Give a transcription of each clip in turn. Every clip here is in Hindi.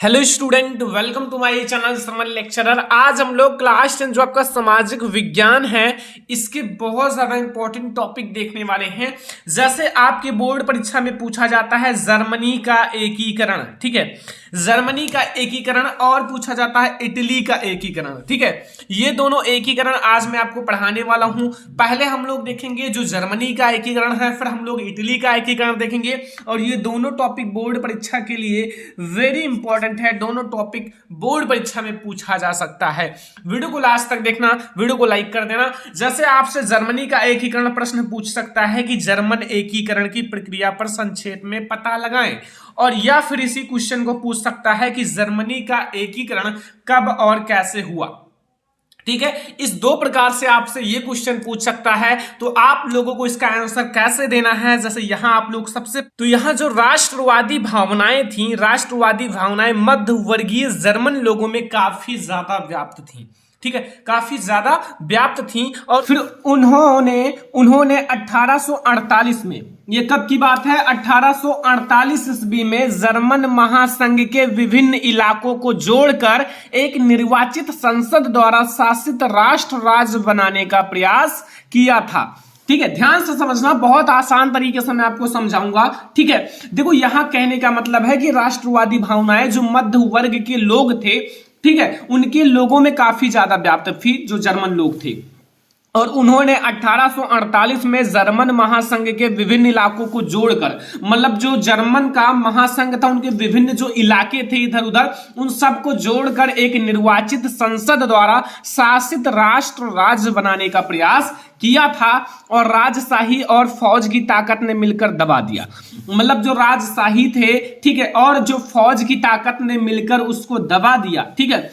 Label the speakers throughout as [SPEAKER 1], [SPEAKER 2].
[SPEAKER 1] Hello student, welcome to my channel सरमन लेक्चरर। आज हम लोग क्लास 10 जो आपका सामाजिक विज्ञान है इसके बहुत ज्यादा इंपॉर्टेंट टॉपिक देखने वाले हैं। जैसे आपके बोर्ड परीक्षा में पूछा जाता है जर्मनी का एकीकरण, ठीक है, जर्मनी का एकीकरण, और पूछा जाता है इटली का एकीकरण, ठीक है। ये दोनों एकीकरण आज मैं आपको पढ़ाने वाला हूं। पहले हम लोग देखेंगे जो जर्मनी का एकीकरण है, फिर हम लोग इटली का एकीकरण देखेंगे। और ये दोनों टॉपिक बोर्ड परीक्षा के लिए वेरी इंपॉर्टेंट है, दोनों टॉपिक बोर्ड परीक्षा में पूछा जा सकता है। वीडियो को लास्ट तक देखना, वीडियो को लाइक कर देना। जैसे आपसे जर्मनी का एकीकरण प्रश्न पूछ सकता है कि जर्मन एकीकरण की प्रक्रिया पर संक्षेप में पता लगाएं, और या फिर इसी क्वेश्चन को पूछ सकता है कि जर्मनी का एकीकरण कब और कैसे हुआ, ठीक है। इस दो प्रकार से आपसे ये क्वेश्चन पूछ सकता है। तो आप लोगों को इसका आंसर कैसे देना है, जैसे यहां आप लोग तो यहां जो राष्ट्रवादी भावनाएं थी, राष्ट्रवादी भावनाएं मध्य वर्गीय जर्मन लोगों में काफी ज्यादा व्याप्त थी, ठीक है, काफी ज्यादा व्याप्त थी। और फिर उन्होंने 1848 में, ये कब की बात है, 1848 ईस्वी में जर्मन महासंघ के विभिन्न इलाकों को जोड़कर एक निर्वाचित संसद द्वारा शासित राष्ट्र राज्य बनाने का प्रयास किया था, ठीक है। ध्यान से समझना, बहुत आसान तरीके से मैं आपको समझाऊंगा, ठीक है। देखो यहां कहने का मतलब है कि राष्ट्रवादी भावनाएं जो मध्य वर्ग के लोग थे, ठीक है, उनके लोगों में काफी ज्यादा व्याप्त थी, जो जर्मन लोग थे। और उन्होंने 1848 में जर्मन महासंघ के विभिन्न इलाकों को जोड़कर, मतलब जो जर्मन का महासंघ था उनके विभिन्न जो इलाके थे इधर उधर, उन सबको जोड़कर एक निर्वाचित संसद द्वारा शासित राष्ट्र राज्य बनाने का प्रयास किया था। और राजशाही और फौज की ताकत ने मिलकर दबा दिया, मतलब जो राजशाही थे, ठीक है, और जो फौज की ताकत ने मिलकर उसको दबा दिया, ठीक है।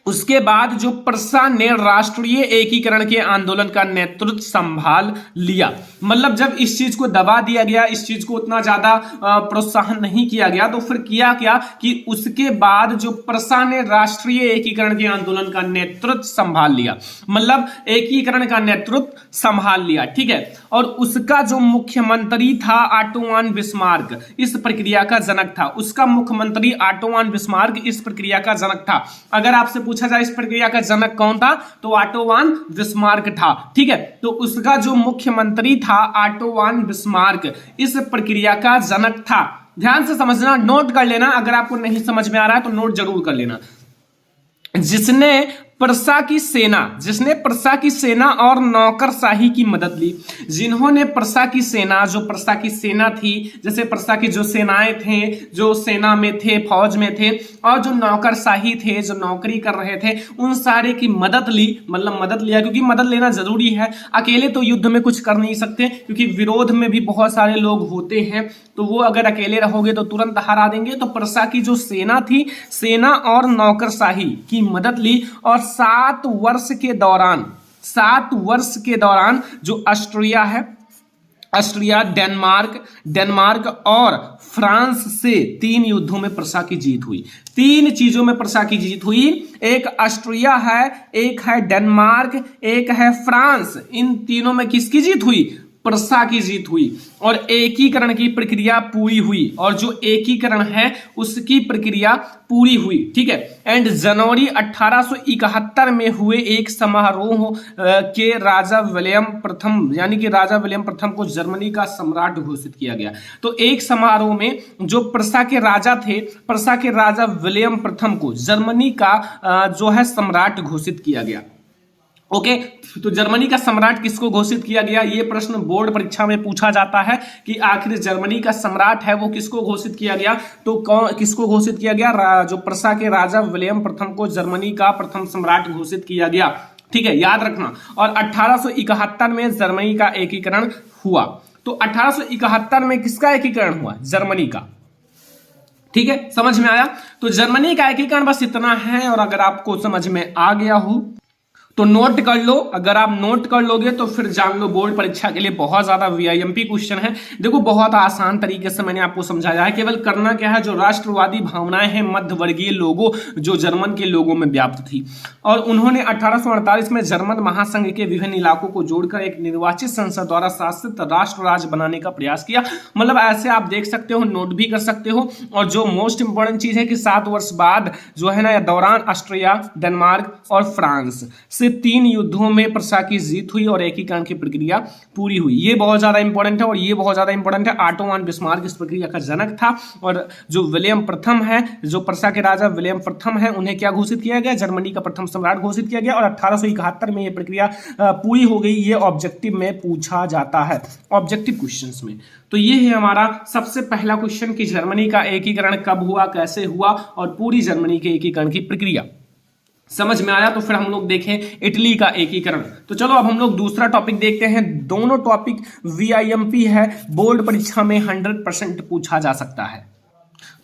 [SPEAKER 1] उसके बाद जो प्रसा ने राष्ट्रीय एकीकरण के आंदोलन का नेतृत्व संभाल लिया। मतलब जब इस चीज को दबा दिया गया, इस चीज को उतना ज्यादा प्रोत्साहन नहीं किया गया, तो फिर किया क्या कि उसके बाद जो प्रसा ने राष्ट्रीय एकीकरण के आंदोलन का नेतृत्व संभाल लिया, मतलब एकीकरण का नेतृत्व संभाल लिया, ठीक है। और उसका जो मुख्यमंत्री था ऑटो वन बिस्मार्क, इस प्रक्रिया का जनक था। उसका मुख्यमंत्री ऑटो वन बिस्मार्क इस प्रक्रिया का जनक था। अगर आपसे पूछा जाए इस प्रक्रिया का जनक कौन था, तो ऑटो वन बिस्मार्क था, ठीक है। तो उसका जो मुख्यमंत्री था ऑटो वन बिस्मार्क इस प्रक्रिया का जनक था। ध्यान से समझना, नोट कर लेना, अगर आपको नहीं समझ में आ रहा है तो नोट जरूर कर लेना। जिसने प्रसा की सेना और नौकरशाही की मदद ली, जिन्होंने प्रसा की सेना, जो प्रसा की सेना थी, जैसे प्रसा की जो सेनाएं थे, जो सेना में थे, फौज में थे, और जो नौकरशाही थे, जो नौकरी कर रहे थे, उन सारे की मदद ली, मतलब मदद लिया, क्योंकि मदद लेना जरूरी है। अकेले तो युद्ध में कुछ कर नहीं सकते, क्योंकि विरोध में भी बहुत सारे लोग होते हैं, तो वो अगर अकेले रहोगे तो तुरंत हरा देंगे। तो प्रसा की जो सेना थी, सेना और नौकरशाही की मदद ली। और 7 वर्ष के दौरान जो ऑस्ट्रिया है, डेनमार्क और फ्रांस से 3 युद्धों में प्रसा की जीत हुई। 3 चीजों में प्रसा की जीत हुई, एक ऑस्ट्रिया है, एक है डेनमार्क, एक है फ्रांस। इन तीनों में किसकी जीत हुई? प्रसा की जीत हुई। और एकीकरण की प्रक्रिया पूरी हुई, और जो एकीकरण है उसकी प्रक्रिया पूरी हुई, ठीक है। एंड जनवरी 1871 में हुए एक समारोह के राजा विलियम प्रथम, यानी कि राजा विलियम प्रथम को जर्मनी का सम्राट घोषित किया गया। तो एक समारोह में जो प्रसा के राजा थे, प्रसा के राजा विलियम प्रथम को जर्मनी का जो है सम्राट घोषित किया गया। ओके, तो जर्मनी का सम्राट किसको घोषित किया गया, ये प्रश्न बोर्ड परीक्षा में पूछा जाता है कि आखिर जर्मनी का सम्राट है वो किसको घोषित किया गया। तो किसको घोषित किया गया? जो प्रसा के राजा विलियम प्रथम को जर्मनी का प्रथम सम्राट घोषित किया गया, ठीक है, याद रखना। और 1871 में जर्मनी का एकीकरण हुआ। तो 1871 में किसका एकीकरण हुआ? जर्मनी का, ठीक है, समझ में आया। तो जर्मनी का एकीकरण बस इतना है। और अगर आपको समझ में आ गया हो तो नोट कर लो, अगर आप नोट कर लोगे तो फिर जान लो बोर्ड परीक्षा के लिए बहुत ज्यादा वीआईएमपी क्वेश्चन है। देखो बहुत आसान तरीके से मैंने आपको समझाया है, केवल करना क्या है, जो राष्ट्रवादी भावनाएं हैं मध्यवर्गीय लोगों जो जर्मन के लोगों में व्याप्त थी और उन्होंने 1848 में जर्मन महासंघ के विभिन्न इलाकों को जोड़कर एक निर्वाचित संसद द्वारा शासित राष्ट्र राज्य बनाने का प्रयास किया। मतलब ऐसे आप देख सकते हो, नोट भी कर सकते हो। और जो मोस्ट इंपॉर्टेंट चीज है कि 7 वर्ष बाद जो है ना दौरान ऑस्ट्रिया, डेनमार्क और फ्रांस से 3 युद्धों में प्रशा की जीत हुई और एकीकरण की प्रक्रिया पूरी हुई। ये बहुत ज्यादा इंपॉर्टेंट है और ये बहुत ज्यादा इंपॉर्टेंट है। ऑटो वन बिस्मार्क इस प्रक्रिया का जनक था और जो विलियम प्रथम है, जो प्रशा के राजा विलियम प्रथम है, उन्हें क्या घोषित किया गया, जर्मनी का प्रथम सम्राट घोषित किया गया और 1871 में यह प्रक्रिया पूरी हो गई। ये ऑब्जेक्टिव में पूछा जाता है, ऑब्जेक्टिव क्वेश्चंस में। तो ये है हमारा सबसे पहला क्वेश्चन कि जर्मनी का एकीकरण कब हुआ, कैसे हुआ और पूरी जर्मनी के एकीकरण की प्रक्रिया। समझ में आया? तो फिर हम लोग देखें इटली का एकीकरण। तो चलो अब हम लोग दूसरा टॉपिक देखते हैं। दोनों टॉपिक वीआईएमपी है, बोर्ड परीक्षा में 100% पूछा जा सकता है।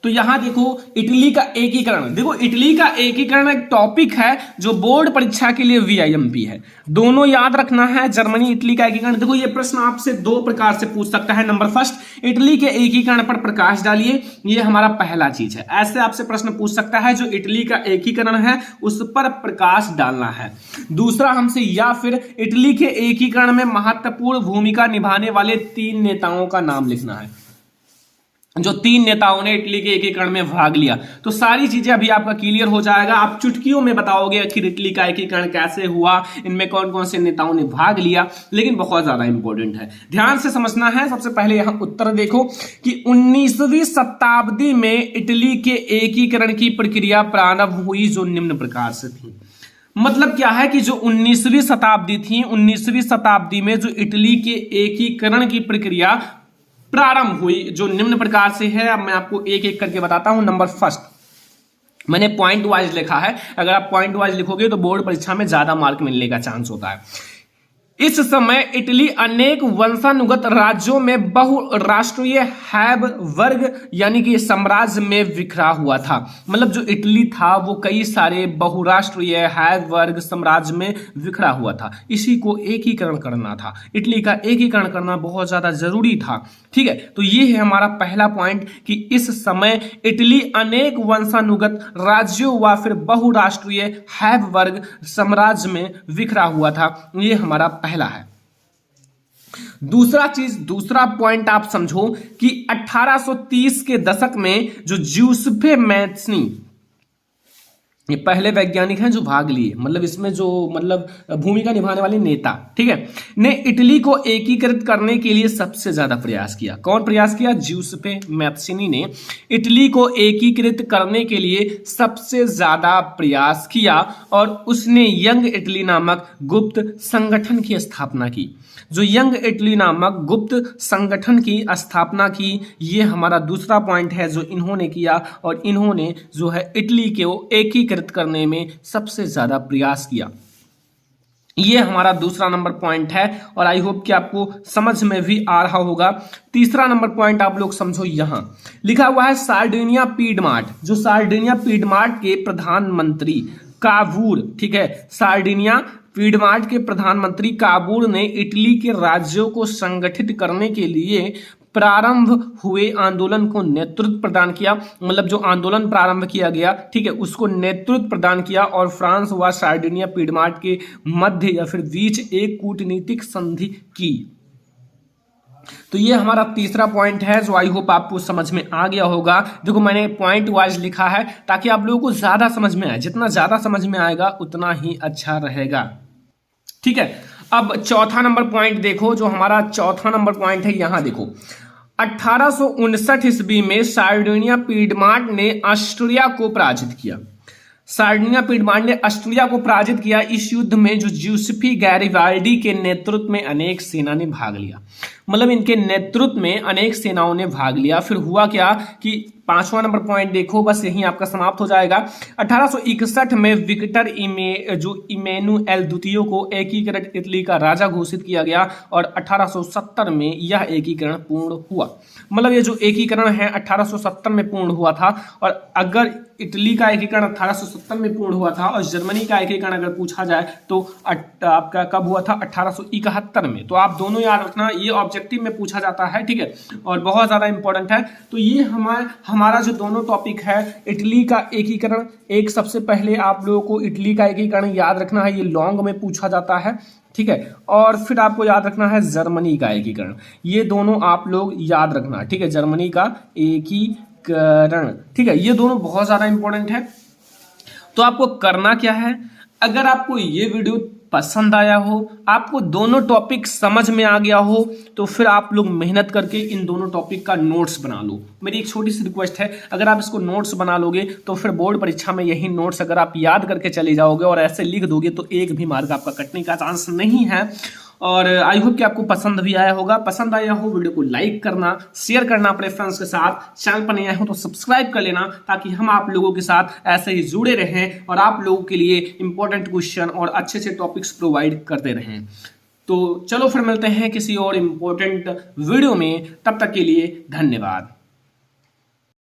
[SPEAKER 1] तो यहां देखो इटली का एकीकरण, देखो इटली का एकीकरण एक टॉपिक है जो बोर्ड परीक्षा के लिए वीआईएमपी है। दोनों याद रखना है, जर्मनी इटली का एकीकरण। देखो ये प्रश्न आपसे 2 प्रकार से पूछ सकता है। नंबर फर्स्ट, इटली के एकीकरण पर प्रकाश डालिए, ये हमारा पहला चीज है। ऐसे आपसे प्रश्न पूछ सकता है, जो इटली का एकीकरण है उस पर प्रकाश डालना है। दूसरा हमसे, या फिर इटली के एकीकरण में महत्वपूर्ण भूमिका निभाने वाले 3 नेताओं का नाम लिखना है, जो 3 नेताओं ने इटली के एकीकरण में भाग लिया। तो सारी चीजें अभी आपका क्लियर हो जाएगा, आप चुटकियों में बताओगे आखिर इटली का एकीकरण कैसे हुआ, इनमें कौन कौन से नेताओं ने भाग लिया, लेकिन बहुत ज्यादा इंपॉर्टेंट है, ध्यान से समझना है। सबसे पहले यहां उत्तर देखो कि 19वीं शताब्दी में इटली के एकीकरण की प्रक्रिया प्रारंभ हुई, जो निम्न प्रकार से थी। मतलब क्या है कि जो 19वीं शताब्दी थी, 19वीं शताब्दी में जो इटली के एकीकरण की प्रक्रिया प्रारंभ हुई, जो निम्न प्रकार से है। अब मैं आपको एक एक करके बताता हूं। नंबर फर्स्ट, मैंने पॉइंट वाइज लिखा है, अगर आप पॉइंट वाइज लिखोगे तो बोर्ड परीक्षा में ज्यादा मार्क मिलने का चांस होता है। इस समय इटली अनेक वंशानुगत राज्यों में बहुराष्ट्रीय हैब वर्ग यानी कि साम्राज्य में बिखरा हुआ था। मतलब जो इटली था वो कई सारे बहुराष्ट्रीय हैब वर्ग साम्राज्य में बिखरा हुआ था, इसी को एकीकरण करना था। इटली का एकीकरण करना बहुत ज्यादा जरूरी था। ठीक है, तो ये है हमारा पहला पॉइंट कि इस समय इटली अनेक वंशानुगत राज्यों व फिर बहुराष्ट्रीय हैब वर्ग साम्राज्य में बिखरा हुआ था। ये हमारा पहला है। दूसरा पॉइंट आप समझो कि 1830 के दशक में जो ज्यूसेppe मैत्सनी, ये पहले वैज्ञानिक हैं जो भाग लिए, मतलब इसमें जो भूमिका निभाने वाले नेता, ठीक है, ने इटली को एकीकृत करने के लिए सबसे ज्यादा प्रयास किया। कौन प्रयास किया? ज्यूसेppe मैत्सनी ने इटली को एकीकृत करने के लिए सबसे ज्यादा प्रयास किया और उसने यंग इटली नामक गुप्त संगठन की स्थापना की। जो यंग इटली नामक गुप्त संगठन की स्थापना की, ये हमारा दूसरा पॉइंट है जो इन्होंने किया और इन्होंने जो है इटली को एकीकृत करने में सबसे ज्यादा प्रयास किया। ये हमारा दूसरा नंबर पॉइंट है और आई होप कि आपको समझ में भी आ रहा होगा। तीसरा नंबर पॉइंट आप लोग समझो, यहां लिखा हुआ है सार्डिनिया पीडमार्ट। जो सार्डिनिया पीडमार्ट के प्रधानमंत्री काबूर, ठीक है, सार्डिनिया पीडमार्ट के प्रधानमंत्री काबूर ने इटली के राज्यों को संगठित करने के लिए प्रारंभ हुए आंदोलन को नेतृत्व प्रदान किया। मतलब जो आंदोलन प्रारंभ किया गया, ठीक है, उसको नेतृत्व प्रदान किया और फ्रांस व सार्डिनिया पीडमार्ट के मध्य या फिर बीच एक कूटनीतिक संधि की। तो ये हमारा तीसरा पॉइंट है जो आई होप आपको समझ में आ गया होगा। देखो मैंने पॉइंट वाइज लिखा है ताकि आप लोगों को ज्यादा समझ में आए, जितना ज्यादा समझ में आएगा उतना ही अच्छा रहेगा। ठीक है, अब चौथा नंबर पॉइंट देखो, जो हमारा चौथा नंबर पॉइंट है, यहां देखो 1859 ईस्वी में सार्डिनिया पीडमार्ट ने ऑस्ट्रिया को पराजित किया। सार्डिनिया पीडमार्ट ने ऑस्ट्रिया को पराजित किया। इस युद्ध में जो ज्यूसेppe गैरिबाल्डी के नेतृत्व में अनेक सेना ने भाग लिया। मतलब इनके नेतृत्व में अनेक सेनाओं ने भाग लिया। फिर हुआ क्या कि 5वां नंबर पॉइंट देखो, बस यहीं आपका समाप्त हो जाएगा। 1861 में विक्टर इमैनुएल द्वितीय को एकीकृत इटली का राजा घोषित किया गया और 1870 में यह एकीकरण पूर्ण हुआ। मतलब ये जो एकीकरण है 1870 में पूर्ण हुआ था। और अगर इटली का एकीकरण 1870 में पूर्ण हुआ था और जर्मनी का एकीकरण अगर पूछा जाए तो आपका कब हुआ था, 1871 में। तो आप दोनों याद रखना, ये ऑब्जेक्टिव में पूछा जाता है, ठीक है, और बहुत ज़्यादा इंपॉर्टेंट है। तो ये हमारा जो दोनों टॉपिक है, इटली का एकीकरण, एक सबसे पहले आप लोगों को इटली का एकीकरण याद रखना है, ये लॉन्ग में पूछा जाता है, ठीक है। और फिर आपको याद रखना है जर्मनी का एकीकरण, ये दोनों आप लोग याद रखना, ठीक है, जर्मनी का एकीकरण, ठीक है, ये दोनों बहुत ज़्यादा इंपॉर्टेंट है। तो आपको करना क्या है, अगर आपको ये वीडियो पसंद आया हो, आपको दोनों टॉपिक समझ में आ गया हो, तो फिर आप लोग मेहनत करके इन दोनों टॉपिक का नोट्स बना लो। मेरी एक छोटी सी रिक्वेस्ट है, अगर आप इसको नोट्स बना लोगे तो फिर बोर्ड परीक्षा में यही नोट्स अगर आप याद करके चले जाओगे और ऐसे लिख दोगे तो एक भी मार्क आपका कटने का चांस नहीं है। और आई होप कि आपको पसंद भी आया होगा। पसंद आया हो वीडियो को लाइक करना, शेयर करना अपने फ्रेंड्स के साथ। चैनल पर नए आए हो तो सब्सक्राइब कर लेना, ताकि हम आप लोगों के साथ ऐसे ही जुड़े रहें और आप लोगों के लिए इंपॉर्टेंट क्वेश्चन और अच्छे से टॉपिक्स प्रोवाइड करते रहें। तो चलो फिर मिलते हैं किसी और इम्पोर्टेंट वीडियो में, तब तक के लिए धन्यवाद।